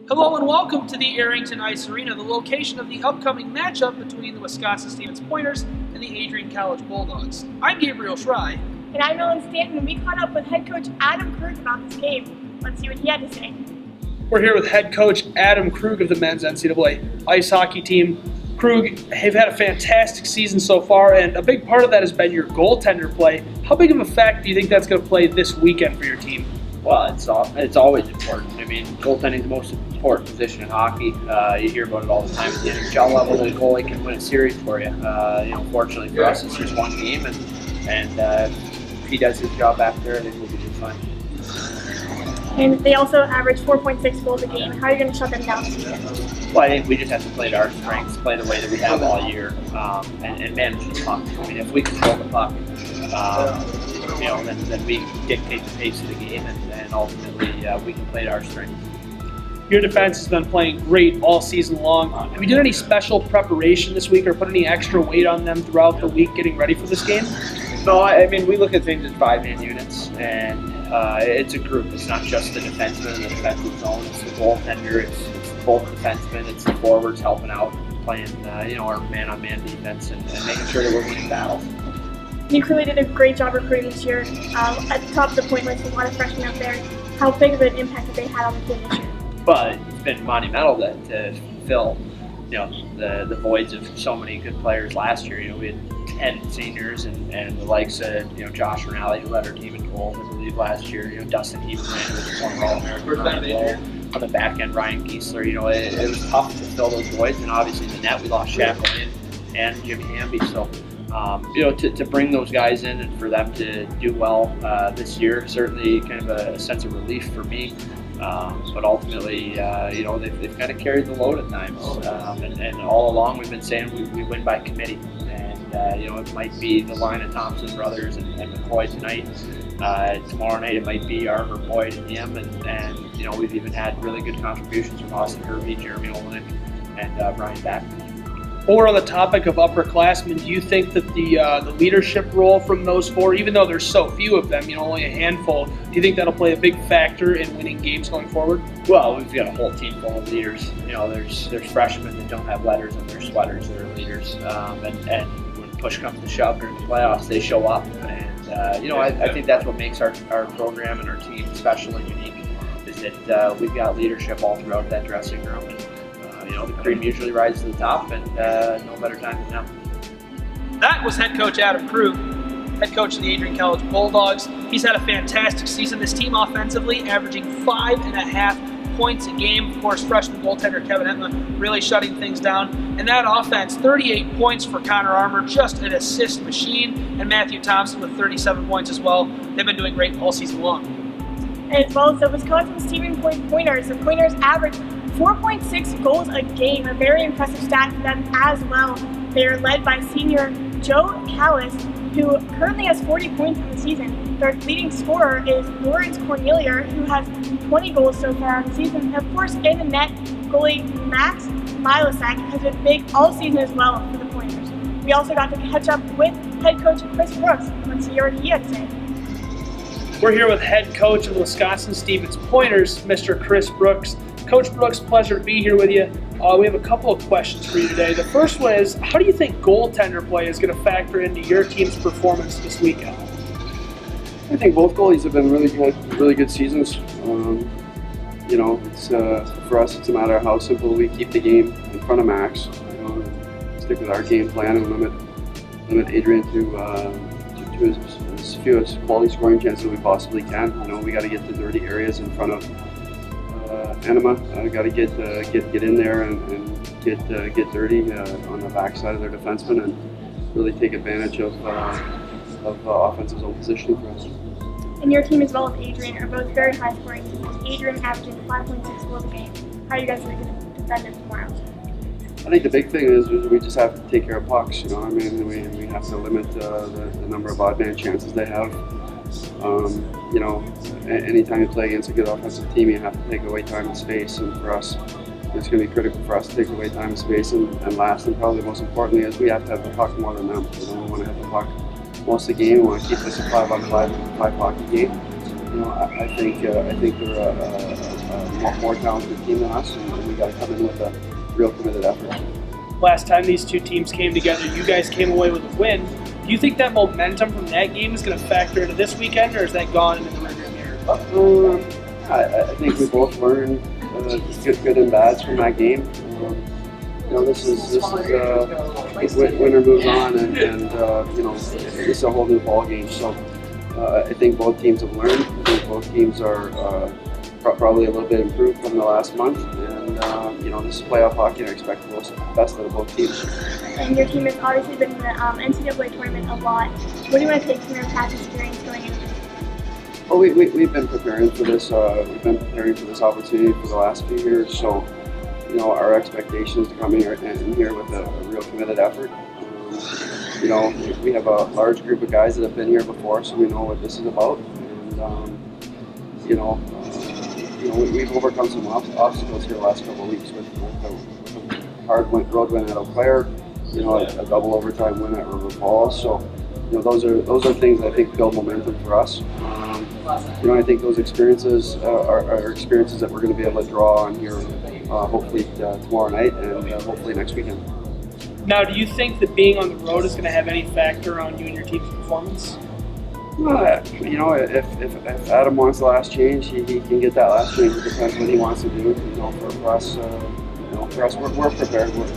Hello and welcome to the Arrington Ice Arena, the location of the upcoming matchup between the Wisconsin-Stevens Pointers and the Adrian College Bulldogs. I'm Gabriel Schrei. And I'm Ellen Stanton, and we caught up with head coach Adam Krug about this game. Let's see what he had to say. We're here with head coach Adam Krug of the men's NCAA ice hockey team. Krug, have had a fantastic season so far, and a big part of that has been your goaltender play. How big of a factor do you think that's going to play this weekend for your team? Well, it's always important. I mean, goaltending is the most important position in hockey. You hear about it all the time at the NHL level. The goalie can win a series for you. Fortunately for us, it's just one game, and if he does his job back there, then we'll be just fine. And they also average 4.6 goals a game. How are you going to shut them down this weekend? Well, I think we just have to play to our strengths, play the way that we have all year, and manage the puck. I mean, if we control the puck, then we dictate the pace of the game, and ultimately we can play to our strengths. Your defense has been playing great all season long. Have you done any special preparation this week or put any extra weight on them throughout the week getting ready for this game? No, I mean, we look at things as 5-man units, and it's a group. It's not just the defenseman in the defensive zone. It's the goaltender. It's both defensemen. It's the forwards helping out, playing our man-on-man defense, and making sure that we're winning battles. You clearly did a great job recruiting this year. At the top of the point list, a lot of freshmen up there. How big of an impact have they had on the team this year? But it's been monumental to fill, the voids of so many good players last year. We had 10 seniors and the likes of Josh Rinaldi, who led our team in goals, I believe, last year. Dustin Heberman, who was a former All-American. On the back end, Ryan Giesler. It was tough to fill those voids, and obviously in the net we lost Shaq Lynn and Jimmy Hamby. So to bring those guys in and for them to do well this year, certainly kind of a sense of relief for me. But ultimately, they've kind of carried the load at times. And all along we've been saying we win by committee. And, it might be the line of Thompson brothers and McCoy tonight. Tomorrow night it might be Arthur Boyd and him. And we've even had really good contributions from Austin Hervey, Jeremy Olenek, and Brian Backman. Or on the topic of upperclassmen, do you think that the leadership role from those four, even though there's so few of them, only a handful, do you think that'll play a big factor in winning games going forward? Well, we've got a whole team full of leaders. There's freshmen that don't have letters on their sweaters that are leaders, and when push comes to shove during the playoffs, they show up. And I think that's what makes our program and our team special and unique, is that we've got leadership all throughout that dressing room. The cream usually rises to the top, and no better time than now. That was head coach Adam Krug, head coach of the Adrian College Bulldogs. He's had a fantastic season. This team offensively averaging 5.5 points a game. Of course, freshman goaltender Kevin Entman really shutting things down. And that offense, 38 points for Connor Armour, just an assist machine. And Matthew Thompson with 37 points as well. They've been doing great all season long. As well as the Wisconsin-Stevens Pointers. The Pointers average 4.6 goals a game, a very impressive stat for them as well. They are led by senior Joe Callis, who currently has 40 points in the season. Their leading scorer is Lawrence Cornelia, who has 20 goals so far on the season. And of course, in the net, goalie Max Milosak has been big all season as well for the Pointers. We also got to catch up with head coach Chris Brooks. Let's hear what he had to say. We're here with head coach of the Wisconsin-Stevens Pointers, Mr. Chris Brooks. Coach Brooks, pleasure to be here with you. We have a couple of questions for you today. The first one is, how do you think goaltender play is going to factor into your team's performance this weekend? I think both goalies have been really good seasons. It's for us, it's a matter of how simple we keep the game in front of Max. Stick with our game plan and limit Adrian to as few as quality scoring chances we possibly can. We got to get the dirty areas in front of Enema. Got to get in there and get dirty on the backside of their defensemen and really take advantage of offensive zone positioning for us. And your team as well as Adrian are both very high scoring teams. Adrian averaging 5.6 goals a game. How are you guys going to defend it tomorrow? I think the big thing is we just have to take care of pucks. We have to limit the number of odd man chances they have. Anytime you play against a good offensive team, you have to take away time and space. And for us, it's going to be critical for us to take away time and space. And last, and probably most importantly, is we have to have the puck more than them. We want to have the puck most of the game. We want to keep this a 5-on-5 hockey game. I think they're a more talented team than us, and we got to come in with a real committed effort. Last time these two teams came together, you guys came away with a win. Do you think that momentum from that game is going to factor into this weekend, or is that gone into the rearview mirror? I think we both learned good and bads from that game. This is winner moves on, and this is a whole new ball game. So I think both teams have learned. I think both teams are probably a little bit improved from the last month, and this is playoff hockey, and I expect the best out of both teams. And your team has obviously been in the NCAA tournament a lot. What do you want to take from your past experience going into it? Well, we've been preparing for this. We've been preparing for this opportunity for the last few years. So, our expectation is to come in here with a real committed effort. We have a large group of guys that have been here before, so we know what this is about. And we've overcome some obstacles here the last couple of weeks with a hard road win at Eau Claire, a double overtime win at River Falls. So, those are things that I think build momentum for us. I think those experiences are experiences that we're going to be able to draw on here, hopefully tomorrow night and hopefully next weekend. Now, do you think that being on the road is going to have any factor on you and your team's performance? If Adam wants the last change, he can get that last change. It depends what he wants to do. For us, we're prepared. We're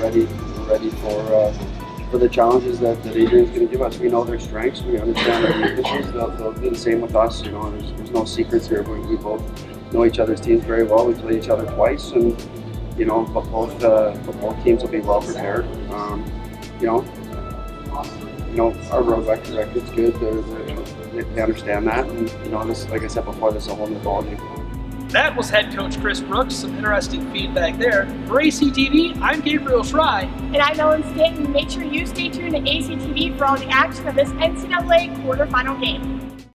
ready. We're ready for the challenges that Adrian's going to give us. We know their strengths. We understand their weaknesses. They'll do the same with us. There's no secrets here. We both know each other's teams very well. We played each other twice, and but both teams will be well prepared. Our road record's good. They understand that, and this, like I said before, this is a whole new ball game. That was head coach Chris Brooks. Some interesting feedback there. For ACTV, I'm Gabriel Schry. And I'm Ellen Stanton. Make sure you stay tuned to ACTV for all the action of this NCAA quarterfinal game.